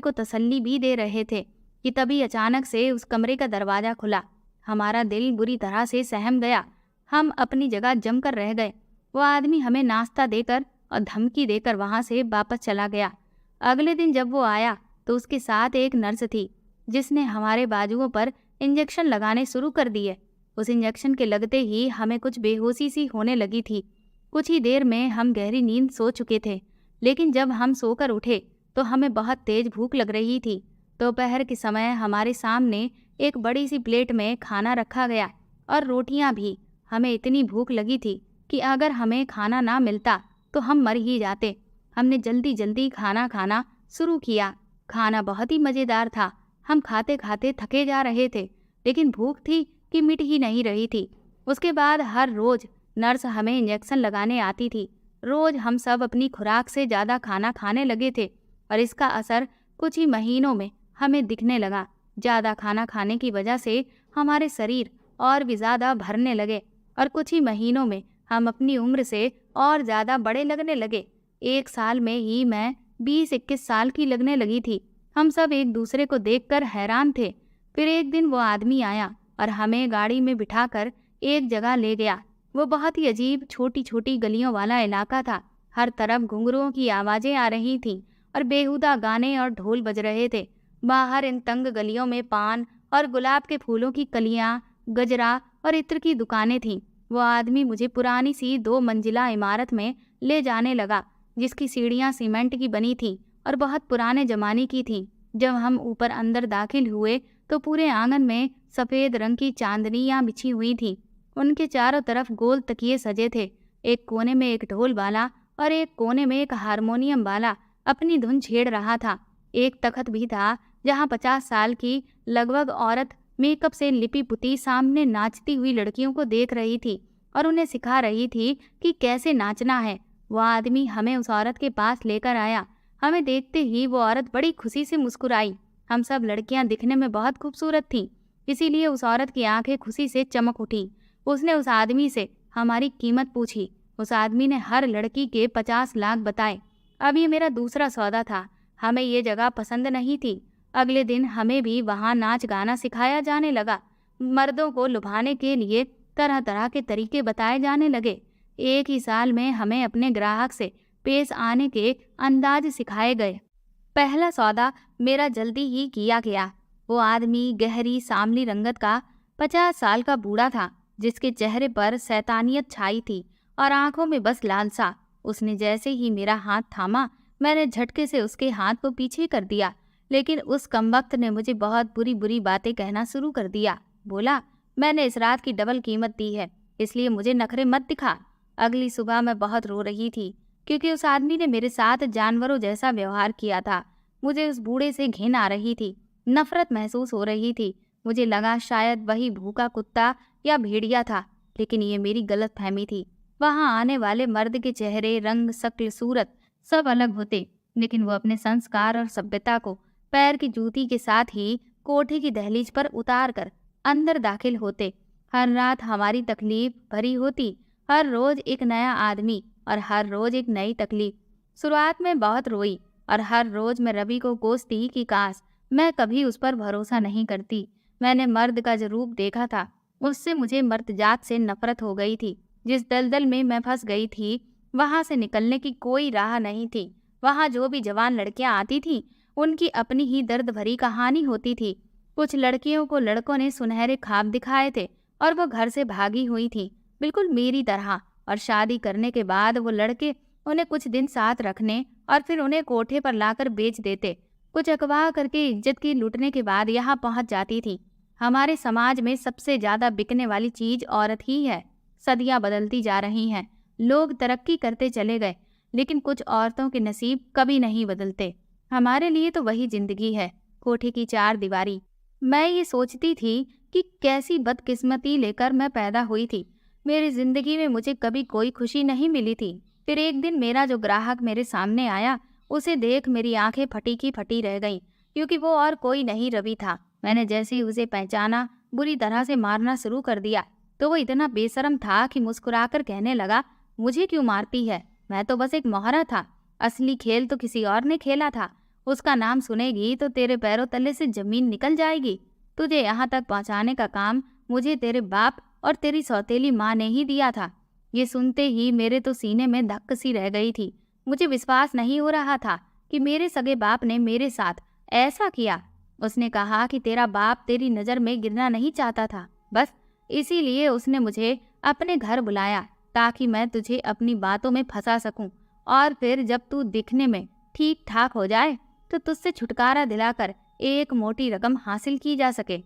को तसल्ली भी दे रहे थे कि तभी अचानक से उस कमरे का दरवाज़ा खुला। हमारा दिल बुरी तरह से सहम गया। हम अपनी जगह जमकर रह गए। वो आदमी हमें नाश्ता देकर और धमकी देकर वहाँ से वापस चला गया। अगले दिन जब वो आया तो उसके साथ एक नर्स थी जिसने हमारे बाजुओं पर इंजेक्शन लगाने शुरू कर दिए। उस इंजेक्शन के लगते ही हमें कुछ बेहोशी सी होने लगी थी। कुछ ही देर में हम गहरी नींद सो चुके थे, लेकिन जब हम सोकर उठे तो हमें बहुत तेज भूख लग रही थी। दोपहर के समय हमारे सामने एक बड़ी सी प्लेट में खाना रखा गया और रोटियां भी। हमें इतनी भूख लगी थी कि अगर हमें खाना ना मिलता तो हम मर ही जाते। हमने जल्दी जल्दी खाना खाना शुरू किया। खाना बहुत ही मज़ेदार था। हम खाते खाते थके जा रहे थे, लेकिन भूख थी कि मिट ही नहीं रही थी। उसके बाद हर रोज़ नर्स हमें इंजेक्शन लगाने आती थी। रोज़ हम सब अपनी खुराक से ज़्यादा खाना खाने लगे थे और इसका असर कुछ ही महीनों में हमें दिखने लगा। ज़्यादा खाना खाने की वजह से हमारे शरीर और भी ज़्यादा भरने लगे और कुछ ही महीनों में हम अपनी उम्र से और ज़्यादा बड़े लगने लगे। 1 साल में ही मैं 20-21 साल की लगने लगी थी। हम सब एक दूसरे को देखकर हैरान थे। फिर एक दिन वो आदमी आया और हमें गाड़ी में बिठाकर एक जगह ले गया। वो बहुत ही अजीब छोटी छोटी गलियों वाला इलाका था। हर तरफ घुंघरुओं की आवाज़ें आ रही थीं और बेहुदा गाने और ढोल बज रहे थे। बाहर इन तंग गलियों में पान और गुलाब के फूलों की कलियां, गजरा और इत्र की दुकानें थीं। वो आदमी मुझे पुरानी सी 2 मंजिला इमारत में ले जाने लगा, जिसकी सीढ़ियां सीमेंट की बनी थीं और बहुत पुराने जमाने की थीं। जब हम ऊपर अंदर दाखिल हुए तो पूरे आंगन में सफ़ेद रंग की चांदनियाँ बिछी हुई थीं। उनके चारों तरफ गोल तकिए सजे थे। एक कोने में एक ढोल वाला और एक कोने में एक हारमोनियम वाला अपनी धुन छेड़ रहा था। एक तख्त भी था जहाँ 50 साल की लगभग औरत मेकअप से लिपी पुती सामने नाचती हुई लड़कियों को देख रही थी और उन्हें सिखा रही थी कि कैसे नाचना है। वह आदमी हमें उस औरत के पास लेकर आया। हमें देखते ही वो औरत बड़ी खुशी से मुस्कुराई। हम सब लड़कियां दिखने में बहुत खूबसूरत थीं, इसीलिए उस औरत की आंखें खुशी से चमक उठी। उसने उस आदमी से हमारी कीमत पूछी। उस आदमी ने हर लड़की के 50 लाख बताए। अब ये मेरा दूसरा सौदा था। हमें ये जगह पसंद नहीं थी। अगले दिन हमें भी वहाँ नाच गाना सिखाया जाने लगा। मर्दों को लुभाने के लिए तरह तरह के तरीके बताए जाने लगे। एक ही साल में हमें अपने ग्राहक से पेश आने के अंदाज सिखाए गए। पहला सौदा मेरा जल्दी ही किया गया। वो आदमी गहरी सांवली रंगत का 50 साल का बूढ़ा था, जिसके चेहरे पर शैतानियत छाई थी और आंखों में बस लालसा। उसने जैसे ही मेरा हाथ थामा, मैंने झटके से उसके हाथ को पीछे कर दिया, लेकिन उस कमबख्त ने मुझे बहुत बुरी बुरी बातें कहना शुरू कर दिया। बोला, मैंने इस रात की डबल कीमत दी है, इसलिए मुझे नखरे मत दिखा। अगली सुबह मैं बहुत रो रही थी, क्योंकि उस आदमी ने मेरे साथ जानवरों जैसा व्यवहार किया था। मुझे उस बूढ़े से घिन आ रही थी, नफरत महसूस हो रही थी। मुझे लगा शायद वही भूखा कुत्ता या भेड़िया था, लेकिन ये मेरी गलतफहमी थी। वहाँ आने वाले मर्द के चेहरे, रंग, शक्ल, सूरत सब अलग होते, लेकिन वो अपने संस्कार और सभ्यता को पैर की जूती के साथ ही कोठे की दहलीज पर उतार कर अंदर दाखिल होते। हर रात हमारी तकलीफ भरी होती। हर रोज एक नया आदमी और हर रोज एक नई तकलीफ। शुरुआत में बहुत रोई और हर रोज मैं रवि को कोसती कि काश मैं कभी उस पर भरोसा नहीं करती। मैंने मर्द का जो रूप देखा था, उससे मुझे मर्दजात से नफरत हो गई थी। जिस दलदल में मैं फंस गई थी, वहां से निकलने की कोई राह नहीं थी। वहां जो भी जवान लड़कियां आती थीं, उनकी अपनी ही दर्द भरी कहानी होती थी। कुछ लड़कियों को लड़कों ने सुनहरे ख्वाब दिखाए थे और वो घर से भागी हुई थी, बिल्कुल मेरी तरह। और शादी करने के बाद वो लड़के उन्हें कुछ दिन साथ रखने और फिर उन्हें कोठे पर लाकर बेच देते। कुछ अगवा करके इज्जत की लूटने के बाद यहाँ पहुँच जाती थी। हमारे समाज में सबसे ज़्यादा बिकने वाली चीज़ औरत ही है। सदियाँ बदलती जा रही हैं, लोग तरक्की करते चले गए, लेकिन कुछ औरतों के नसीब कभी नहीं बदलते। हमारे लिए तो वही जिंदगी है, कोठे की 4 दीवारी। मैं ये सोचती थी कि कैसी बदकिस्मती लेकर मैं पैदा हुई थी। मेरी जिंदगी में मुझे कभी कोई खुशी नहीं मिली थी। फिर एक दिन मेरा जो ग्राहक मेरे सामने आया, उसे देख मेरी आंखें फटी की फटी रह गईं, क्योंकि वो और कोई नहीं रवि था। मैंने जैसे ही उसे पहचाना, बुरी तरह से मारना शुरू कर दिया, तो वो इतना बेशरम था कि मुस्कुराकर कहने लगा, मुझे क्यों मारती है, मैं तो बस एक मोहरा था। असली खेल तो किसी और ने खेला था। उसका नाम सुनेगी तो तेरे पैरों तले से जमीन निकल जाएगी। तुझे यहाँ तक पहुँचाने का काम मुझे तेरे बाप और तेरी सौतेली माँ ने ही दिया था। ये सुनते ही मेरे तो सीने में धक्क सी रह गई थी। मुझे विश्वास नहीं हो रहा था कि मेरे सगे बाप ने मेरे साथ ऐसा किया? उसने कहा कि तेरा बाप तेरी नज़र में गिरना नहीं चाहता था, बस इसीलिए उसने मुझे अपने घर बुलाया ताकि मैं तुझे अपनी बातों में फंसा सकूं, और फिर जब तू दिखने में ठीक ठाक हो जाए तो तुझसे छुटकारा दिलाकर एक मोटी रकम हासिल की जा सके।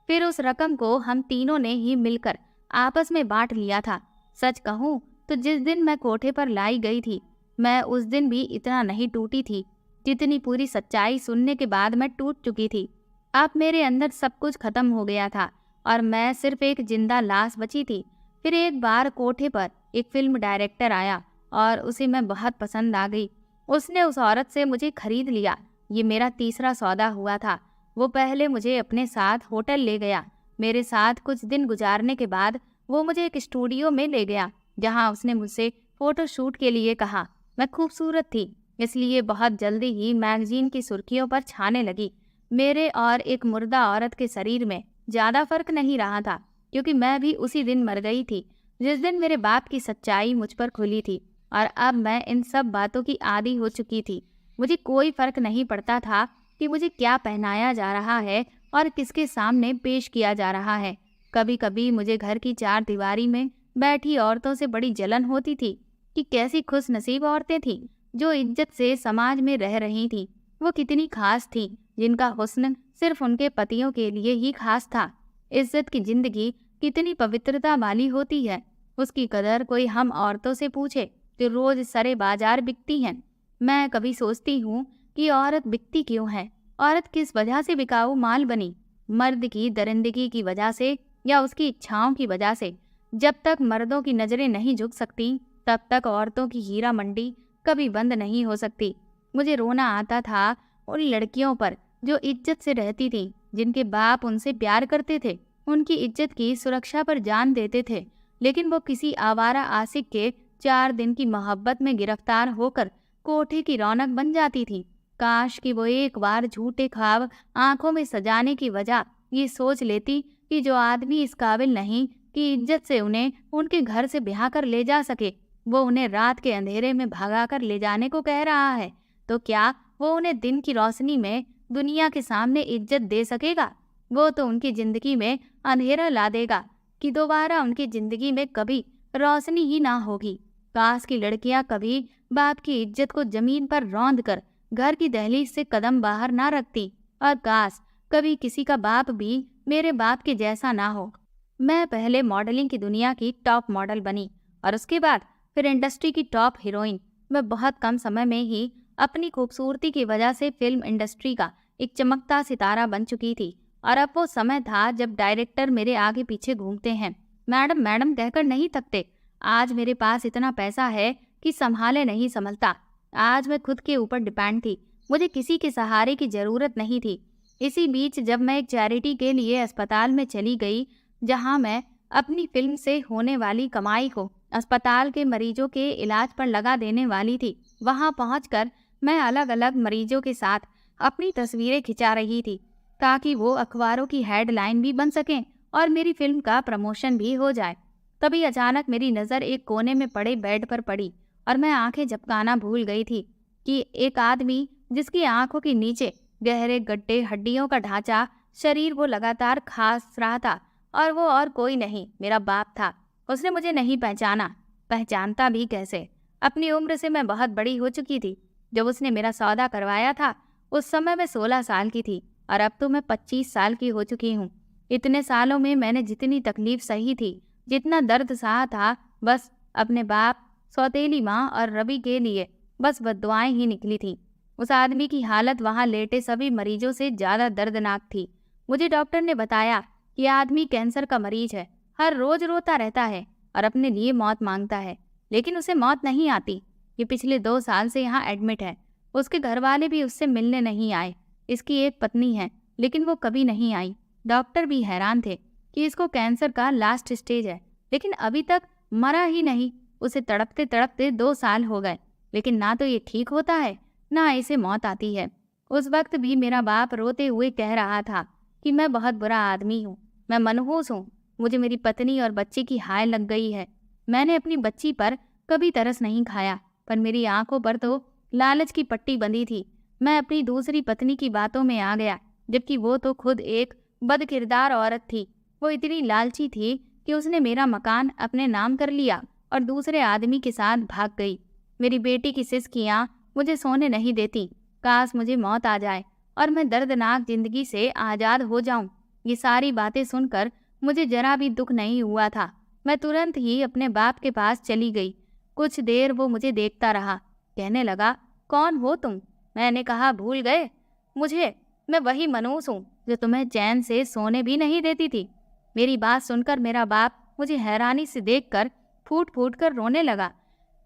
फिर उस रकम को हम तीनों ने ही मिलकर आपस में बांट लिया था। सच कहूँ तो जिस दिन मैं कोठे पर लाई गई थी, मैं उस दिन भी इतना नहीं टूटी थी जितनी पूरी सच्चाई सुनने के बाद मैं टूट चुकी थी। अब मेरे अंदर सब कुछ खत्म हो गया था और मैं सिर्फ एक जिंदा लाश बची थी। फिर एक बार कोठे पर एक फिल्म डायरेक्टर आया और उसे मैं बहुत पसंद आ गई। उसने उस औरत से मुझे खरीद लिया। ये मेरा तीसरा सौदा हुआ था। वो पहले मुझे अपने साथ होटल ले गया। मेरे साथ कुछ दिन गुजारने के बाद वो मुझे एक स्टूडियो में ले गया जहाँ उसने मुझसे फोटो शूट के लिए कहा। मैं खूबसूरत थी, इसलिए बहुत जल्दी ही मैगजीन की सुर्खियों पर छाने लगी। मेरे और एक मुर्दा औरत के शरीर में ज़्यादा फर्क नहीं रहा था, क्योंकि मैं भी उसी दिन मर गई थी जिस दिन मेरे बाप की सच्चाई मुझ पर खुली थी। और अब मैं इन सब बातों की आदी हो चुकी थी। मुझे कोई फर्क नहीं पड़ता था कि मुझे क्या पहनाया जा रहा है और किसके सामने पेश किया जा रहा है। कभी कभी मुझे घर की चार दीवारी में बैठी औरतों से बड़ी जलन होती थी कि कैसी खुशनसीब औरतें थीं जो इज्जत से समाज में रह रही थीं। वो कितनी खास थीं जिनका हुस्न सिर्फ उनके पतियों के लिए ही खास था। इज्जत की जिंदगी कितनी पवित्रता वाली होती है, उसकी कदर कोई हम औरतों से पूछे जो रोज सरे बाजार बिकती हैं। मैं कभी सोचती हूँ कि औरत बिकती क्यों है? औरत किस वजह से बिकाऊ माल बनी? मर्द की दरिंदगी की वजह से या उसकी इच्छाओं की वजह से? जब तक मर्दों की नजरें नहीं झुक सकती तब तक औरतों की हीरा मंडी कभी बंद नहीं हो सकती। मुझे रोना आता था उन लड़कियों पर जो इज्जत से रहती थीं, जिनके बाप उनसे प्यार करते थे, उनकी इज्जत की सुरक्षा पर जान देते थे, लेकिन वो किसी आवारा आशिक के 4 दिन की मोहब्बत में गिरफ्तार होकर कोठे की रौनक बन जाती थी। काश कि वो एक बार झूठे ख्वाब आंखों में सजाने की वजह ये सोच लेती कि जो आदमी इस काबिल नहीं कि इज्जत से उन्हें उनके घर से ब्याह कर ले जा सके, वो उन्हें रात के अंधेरे में भगाकर ले जाने को कह रहा है, तो क्या वो उन्हें दिन की रोशनी में दुनिया के सामने इज्जत दे सकेगा? वो तो उनकी जिंदगी में अंधेरा ला देगा कि दोबारा उनकी जिंदगी में कभी रोशनी ही ना होगी। काश की लड़कियां कभी बाप की इज्जत को जमीन पर रौंद कर घर की दहलीज से कदम बाहर ना रखती, और काश कभी किसी का बाप भी मेरे बाप के जैसा ना हो। मैं पहले मॉडलिंग की दुनिया की टॉप मॉडल बनी और उसके बाद फिर इंडस्ट्री की टॉप हीरोइन। मैं बहुत कम समय में ही अपनी खूबसूरती की वजह से फिल्म इंडस्ट्री का एक चमकता सितारा बन चुकी थी। और अब वो समय था जब डायरेक्टर मेरे आगे पीछे घूमते हैं, मैडम मैडम कहकर नहीं थकते। आज मेरे पास इतना पैसा है कि संभाले नहीं संभलता। आज मैं खुद के ऊपर डिपेंड थी, मुझे किसी के सहारे की जरूरत नहीं थी। इसी बीच जब मैं एक चैरिटी के लिए अस्पताल में चली गई, जहां मैं अपनी फिल्म से होने वाली कमाई को अस्पताल के मरीजों के इलाज पर लगा देने वाली थी, वहां पहुंचकर मैं अलग अलग मरीजों के साथ अपनी तस्वीरें खिंचा रही थी ताकि वो अखबारों की हेडलाइन भी बन सकें और मेरी फिल्म का प्रमोशन भी हो जाए। तभी अचानक मेरी नज़र एक कोने में पड़े बेड पर पड़ी और मैं आंखें झपकाना भूल गई थी कि एक आदमी जिसकी आंखों के नीचे गहरे गड्ढे, हड्डियों का ढांचा, शरीर वो लगातार खास रहा था, और वो और कोई नहीं मेरा बाप था। उसने मुझे नहीं पहचाना, पहचानता भी कैसे? अपनी उम्र से मैं बहुत बड़ी हो चुकी थी। जब उसने मेरा सौदा करवाया था उस समय मैं 16 साल की थी और अब तो मैं 25 साल की हो चुकी हूँ। इतने सालों में मैंने जितनी तकलीफ सही थी, जितना दर्द सहा था, बस अपने बाप, सौतेली माँ और रवि के लिए बस बद्दुआएं ही निकली थी। उस आदमी की हालत वहाँ लेटे सभी मरीजों से ज़्यादा दर्दनाक थी। मुझे डॉक्टर ने बताया कि आदमी कैंसर का मरीज है, हर रोज रोता रहता है और अपने लिए मौत मांगता है, लेकिन उसे मौत नहीं आती। ये पिछले 2 साल से यहाँ एडमिट है। उसके घर वाले भी उससे मिलने नहीं आए। इसकी एक पत्नी है, लेकिन वो कभी नहीं आई। डॉक्टर भी हैरान थे कि इसको कैंसर का लास्ट स्टेज है, लेकिन अभी तक मरा ही नहीं। उसे तड़पते तड़पते 2 साल हो गए, लेकिन ना तो ये ठीक होता है ना इसे मौत आती है। उस वक्त भी मेरा बाप रोते हुए कह रहा था कि मैं बहुत बुरा आदमी हूँ, मैं मनहूस हूँ, मुझे मेरी पत्नी और बच्चे की हाय लग गई है। मैंने अपनी बच्ची पर कभी तरस नहीं खाया, पर मेरी आंखों पर तो लालच की पट्टी बंधी थी। मैं अपनी दूसरी पत्नी की बातों में आ गया, जबकि वो तो खुद एक बदकिरदार औरत थी। वो इतनी लालची थी कि उसने मेरा मकान अपने नाम कर लिया और दूसरे आदमी के साथ भाग गई। मेरी बेटी की सिसकियां मुझे सोने नहीं देती। काश मुझे मौत आ जाए और मैं दर्दनाक जिंदगी से आज़ाद हो जाऊं। ये सारी बातें सुनकर मुझे जरा भी दुख नहीं हुआ था। मैं तुरंत ही अपने बाप के पास चली गई। कुछ देर वो मुझे देखता रहा। कहने लगा, कौन हो तुम? मैंने कहा, भूल गए मुझे? मैं वही मनूस हूँ जो तुम्हें चैन से सोने भी नहीं देती थी। मेरी बात सुनकर मेरा बाप मुझे हैरानी से देखकर फूट फूट कर रोने लगा,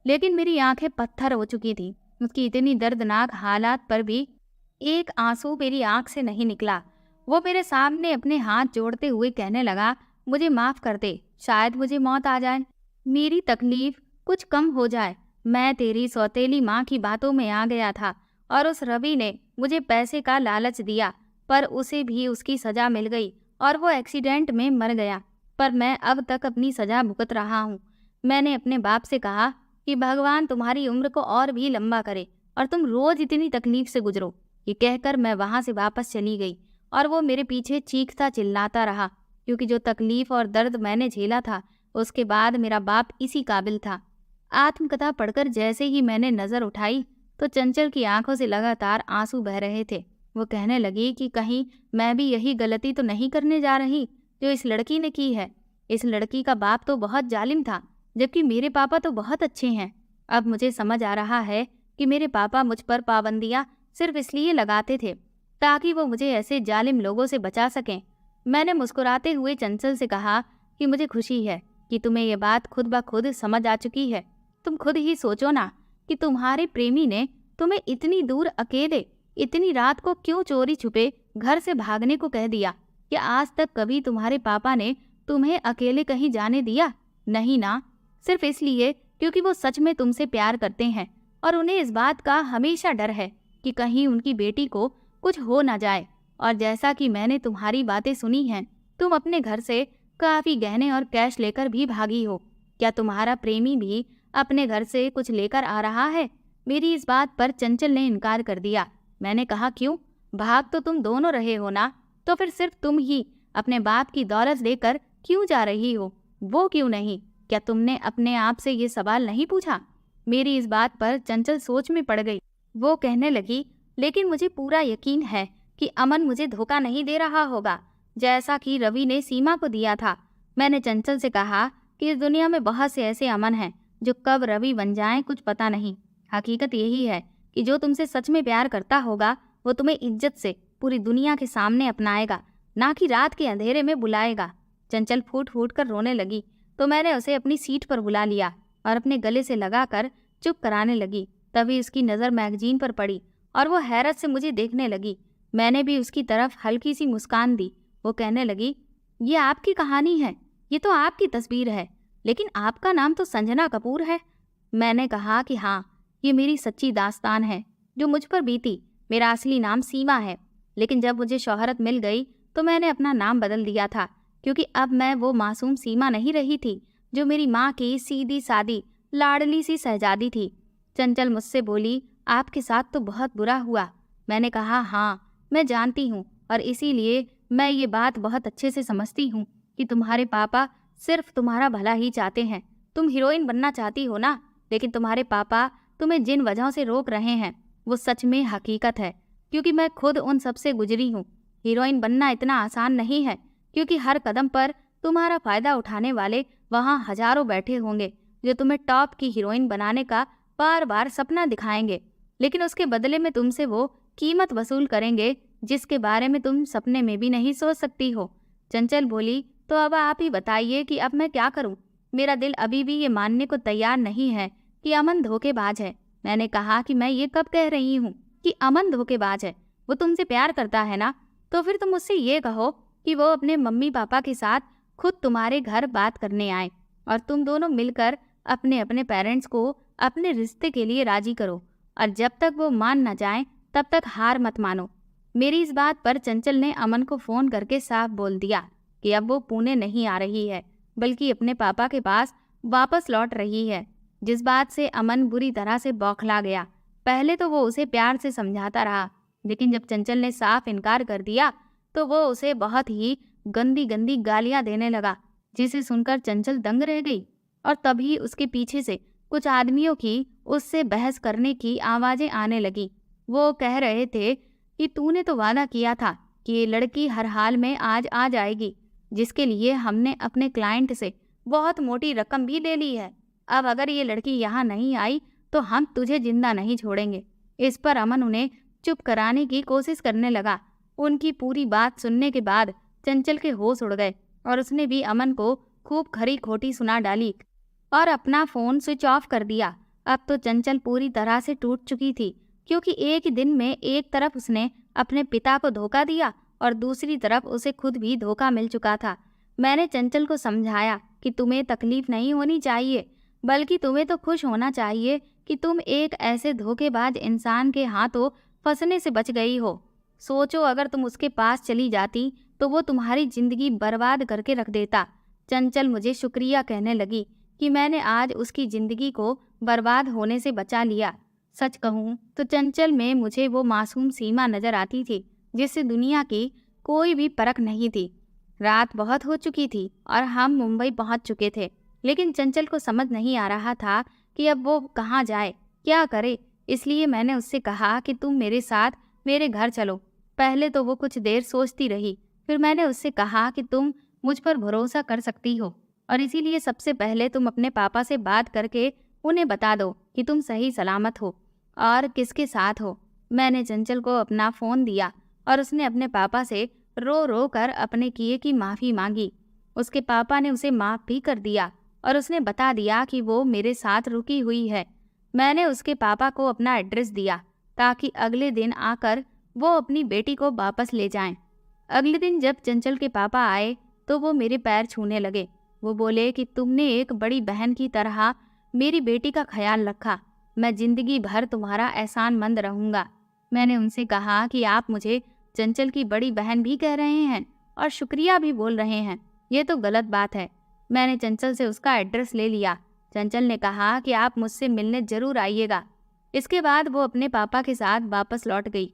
लेकिन मेरी आंखें पत्थर हो चुकी थी। उसकी इतनी दर्दनाक हालात पर भी एक आंसू मेरी आंख से नहीं निकला। वो मेरे सामने अपने हाथ जोड़ते हुए कहने लगा, मुझे माफ कर दे, शायद मुझे मौत आ जाए, मेरी तकलीफ कुछ कम हो जाए। मैं तेरी सौतेली माँ की बातों में आ गया था और उस रवि ने मुझे पैसे का लालच दिया, पर उसे भी उसकी सजा मिल गई और वो एक्सीडेंट में मर गया। पर मैं अब तक अपनी सजा भुगत रहा हूँ। मैंने अपने बाप से कहा कि भगवान तुम्हारी उम्र को और भी लंबा करे और तुम रोज इतनी तकलीफ से गुजरो। ये कहकर मैं वहां से वापस चली गई और वो मेरे पीछे चीखता चिल्लाता रहा, क्योंकि जो तकलीफ और दर्द मैंने झेला था उसके बाद मेरा बाप इसी काबिल था। आत्मकथा पढ़कर जैसे ही मैंने नजर उठाई तो चंचल की आंखों से लगातार आंसू बह रहे थे। वो कहने लगी कि कहीं मैं भी यही गलती तो नहीं करने जा रही जो इस लड़की ने की है। इस लड़की का बाप तो बहुत जालिम था, जबकि मेरे पापा तो बहुत अच्छे हैं। अब मुझे समझ आ रहा है कि मेरे पापा मुझ पर पाबंदियां सिर्फ इसलिए लगाते थे ताकि वो मुझे ऐसे जालिम लोगों से बचा सकें। मैंने मुस्कुराते हुए चंचल से कहा कि मुझे खुशी है कि तुम्हें ये बात खुद ब खुद समझ आ चुकी है। तुम खुद ही सोचो ना कि तुम्हारे प्रेमी ने तुम्हें इतनी दूर अकेले इतनी रात को क्यों चोरी छुपे घर से भागने को कह दिया। क्या आज तक कभी तुम्हारे पापा ने तुम्हें अकेले कहीं जाने दिया? नहीं ना, सिर्फ इसलिए क्योंकि वो सच में तुमसे प्यार करते हैं और उन्हें इस बात का हमेशा डर है कि कहीं उनकी बेटी को कुछ हो ना जाए। और जैसा कि मैंने तुम्हारी बातें सुनी हैं, तुम अपने घर से काफी गहने और कैश लेकर भी भागी हो। क्या तुम्हारा प्रेमी भी अपने घर से कुछ लेकर आ रहा है? मेरी इस बात पर चंचल ने इनकार कर दिया। मैंने कहा, क्यों? भाग तो तुम दोनों रहे हो ना, तो फिर सिर्फ तुम ही अपने बाप की दौलत लेकर क्यों जा रही हो? वो क्यों नहीं? क्या तुमने अपने आप से ये सवाल नहीं पूछा? मेरी इस बात पर चंचल सोच में पड़ गई। वो कहने लगी, लेकिन मुझे पूरा यकीन है कि अमन मुझे धोखा नहीं दे रहा होगा, जैसा कि रवि ने सीमा को दिया था। मैंने चंचल से कहा कि इस दुनिया में बहुत से ऐसे अमन हैं जो कब रवि बन जाएं कुछ पता नहीं। हकीकत यही है कि जो तुमसे सच में प्यार करता होगा वो तुम्हें इज्जत से पूरी दुनिया के सामने अपनाएगा, ना कि रात के अंधेरे में बुलाएगा। चंचल फूट फूट कर रोने लगी तो मैंने उसे अपनी सीट पर बुला लिया और अपने गले से लगाकर चुप कराने लगी। तभी उसकी नज़र मैगजीन पर पड़ी और वो हैरत से मुझे देखने लगी। मैंने भी उसकी तरफ हल्की सी मुस्कान दी। वो कहने लगी, ये आपकी कहानी है, ये तो आपकी तस्वीर है, लेकिन आपका नाम तो संजना कपूर है। मैंने कहा कि हाँ, ये मेरी सच्ची दास्तान है जो मुझ पर बीती। मेरा असली नाम सीमा है, लेकिन जब मुझे शोहरत मिल गई तो मैंने अपना नाम बदल दिया था, क्योंकि अब मैं वो मासूम सीमा नहीं रही थी जो मेरी माँ की सीधी सादी लाडली सी शहजादी थी। चंचल मुझसे बोली, आपके साथ तो बहुत बुरा हुआ। मैंने कहा, हाँ मैं जानती हूँ, और इसीलिए मैं ये बात बहुत अच्छे से समझती हूँ कि तुम्हारे पापा सिर्फ तुम्हारा भला ही चाहते हैं। तुम हीरोइन बनना चाहती हो ना, लेकिन तुम्हारे पापा तुम्हें जिन वजहों से रोक रहे हैं वो सच में हकीकत है, क्योंकि मैं खुद उन सब से गुजरी हूँ। हीरोइन बनना इतना आसान नहीं है, क्योंकि हर कदम पर तुम्हारा फ़ायदा उठाने वाले वहाँ हजारों बैठे होंगे जो तुम्हें टॉप की हीरोइन बनाने का बार बार सपना दिखाएंगे, लेकिन उसके बदले में तुमसे वो कीमत वसूल करेंगे जिसके बारे में तुम सपने में भी नहीं सोच सकती हो। चंचल बोली, तो अब आप ही बताइए कि अब मैं क्या करूं? मेरा दिल अभी भी ये मानने को तैयार नहीं है कि अमन धोखेबाज है। मैंने कहा कि मैं ये कब कह रही हूँ कि अमन धोखेबाज है? वो तुमसे प्यार करता है ना, तो फिर तुम मुझसे ये कहो कि वो अपने मम्मी पापा के साथ खुद तुम्हारे घर बात करने आए और तुम दोनों मिलकर अपने अपने पेरेंट्स को अपने रिश्ते के लिए राजी करो, और जब तक वो मान न जाए तब तक हार मत मानो। मेरी इस बात पर चंचल ने अमन को फ़ोन करके साफ बोल दिया कि अब वो पुणे नहीं आ रही है, बल्कि अपने पापा के पास वापस लौट रही है, जिस बात से अमन बुरी तरह से बौखला गया। पहले तो वो उसे प्यार से समझाता रहा, लेकिन जब चंचल ने साफ इनकार कर दिया तो वो उसे बहुत ही गंदी गंदी गालियां देने लगा, जिसे सुनकर चंचल दंग रह गई। और तभी उसके पीछे से कुछ आदमियों की उससे बहस करने की आवाजें आने लगी। वो कह रहे थे कि तूने तो वादा किया था कि ये लड़की हर हाल में आज आ जाएगी, जिसके लिए हमने अपने क्लाइंट से बहुत मोटी रकम भी ले ली है। अब अगर ये लड़की यहाँ नहीं आई तो हम तुझे जिंदा नहीं छोड़ेंगे। इस पर अमन उन्हें चुप कराने की कोशिश करने लगा। उनकी पूरी बात सुनने के बाद चंचल के होश उड़ गए और उसने भी अमन को खूब खरी खोटी सुना डाली और अपना फोन स्विच ऑफ कर दिया। अब तो चंचल पूरी तरह से टूट चुकी थी, क्योंकि एक ही दिन में एक तरफ उसने अपने पिता को धोखा दिया और दूसरी तरफ उसे खुद भी धोखा मिल चुका था। मैंने चंचल को समझाया कि तुम्हें तकलीफ नहीं होनी चाहिए, बल्कि तुम्हें तो खुश होना चाहिए कि तुम एक ऐसे धोखेबाज इंसान के हाथों फंसने से बच गई हो। सोचो, अगर तुम उसके पास चली जाती तो वो तुम्हारी जिंदगी बर्बाद करके रख देता। चंचल मुझे शुक्रिया कहने लगी कि मैंने आज उसकी जिंदगी को बर्बाद होने से बचा लिया। सच कहूँ तो चंचल में मुझे वो मासूम सीमा नजर आती थी जिससे दुनिया की कोई भी परख नहीं थी। रात बहुत हो चुकी थी और हम मुंबई पहुंच चुके थे, लेकिन चंचल को समझ नहीं आ रहा था कि अब वो कहाँ जाए, क्या करे। इसलिए मैंने उससे कहा कि तुम मेरे साथ मेरे घर चलो। पहले तो वो कुछ देर सोचती रही, फिर मैंने उससे कहा कि तुम मुझ पर भरोसा कर सकती हो और इसीलिए सबसे पहले तुम अपने पापा से बात करके उन्हें बता दो कि तुम सही सलामत हो और किसके साथ हो। मैंने चंचल को अपना फ़ोन दिया और उसने अपने पापा से रो रो कर अपने किए की माफ़ी मांगी। उसके पापा ने उसे माफ़ भी कर दिया और उसने बता दिया कि वो मेरे साथ रुकी हुई है। मैंने उसके पापा को अपना एड्रेस दिया ताकि अगले दिन आकर वो अपनी बेटी को वापस ले जाएं। अगले दिन जब चंचल के पापा आए तो वो मेरे पैर छूने लगे। वो बोले कि तुमने एक बड़ी बहन की तरह मेरी बेटी का ख्याल रखा, मैं जिंदगी भर तुम्हारा एहसानमंद रहूँगा। मैंने उनसे कहा कि आप मुझे चंचल की बड़ी बहन भी कह रहे हैं और शुक्रिया भी बोल रहे हैं, ये तो गलत बात है। मैंने चंचल से उसका एड्रेस ले लिया। चंचल ने कहा कि आप मुझसे मिलने ज़रूर आइएगा। इसके बाद वो अपने पापा के साथ वापस लौट गई।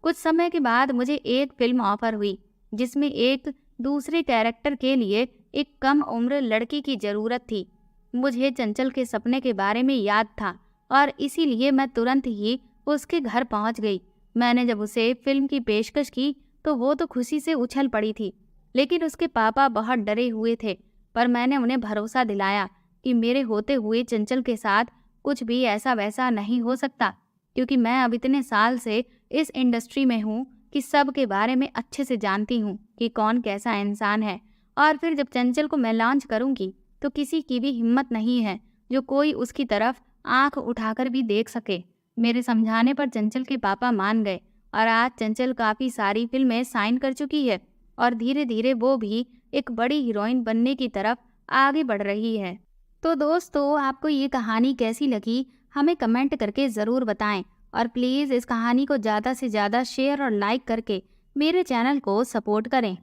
कुछ समय के बाद मुझे एक फिल्म ऑफर हुई जिसमें एक दूसरे कैरेक्टर के लिए एक कम उम्र लड़की की ज़रूरत थी। मुझे चंचल के सपने के बारे में याद था और इसीलिए मैं तुरंत ही उसके घर पहुंच गई। मैंने जब उसे फिल्म की पेशकश की तो वो तो खुशी से उछल पड़ी थी, लेकिन उसके पापा बहुत डरे हुए थे। पर मैंने उन्हें भरोसा दिलाया कि मेरे होते हुए चंचल के साथ कुछ भी ऐसा वैसा नहीं हो सकता, क्योंकि मैं अब इतने साल से इस इंडस्ट्री में हूँ कि सब के बारे में अच्छे से जानती हूँ कि कौन कैसा इंसान है। और फिर जब चंचल को मैं लॉन्च करूँगी तो किसी की भी हिम्मत नहीं है जो कोई उसकी तरफ आंख उठाकर भी देख सके। मेरे समझाने पर चंचल के पापा मान गए और आज चंचल काफ़ी सारी फिल्में साइन कर चुकी है और धीरे धीरे वो भी एक बड़ी हीरोइन बनने की तरफ आगे बढ़ रही है। तो दोस्तों, आपको ये कहानी कैसी लगी हमें कमेंट करके ज़रूर बताएं और प्लीज़ इस कहानी को ज़्यादा से ज़्यादा शेयर और लाइक करके मेरे चैनल को सपोर्ट करें।